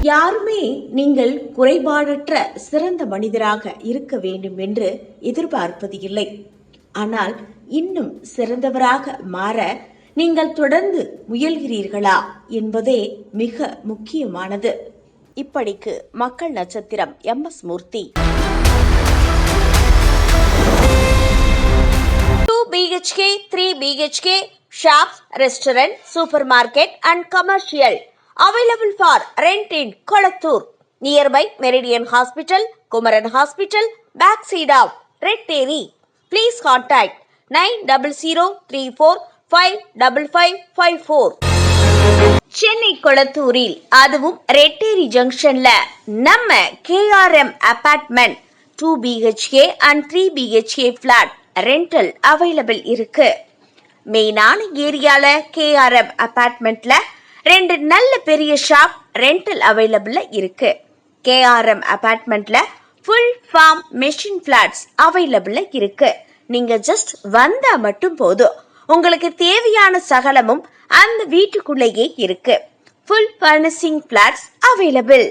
யாருமே நீங்கள் குறைபாடற்ற சிறந்த மனிதராக இருக்க வேண்டும் என்று எதிர்பார்ப்பது இல்லை. ஆனால் இன்னும் சிறந்தவராக மாற நீங்கள் தொடர்ந்து முயல்கிறீர்களா என்பதே மிக முக்கியமானது. இப்படிக்கு மக்கள் நட்சத்திரம் MS Murthy. 2 BHK, 3 BHK, shops, restaurant, supermarket and commercial available for rent in Kolattur, nearby Meridian Hospital, Kumaran Hospital, backside of Red Terry. Please contact 9034555554. Chennai கொளத்தூரில், அதுவும் ரெட்டேரி ஜங்ஷன்ல நம்ம KRM apartment 2 BHK and 3 BHK flat rental available இருக்கு. மெயினான ஏரியால KRM அபார்ட்மெண்ட்ல 2 நல்ல பெரிய shop rental அவைலபிள்ல இருக்கு. KRM அபார்ட்மெண்ட்ல ஃபுல் ஃபார்ம் மெஷின் பிளாட்ஸ் அவைலபிள்ல இருக்கு. நீங்க ஜஸ்ட் வந்தா மட்டும் போதும். உங்களுக்கு தேவையான சகலமும் அந்த வீட்டுக்குள்ளேயே இருக்கு. Full furnishing flats available.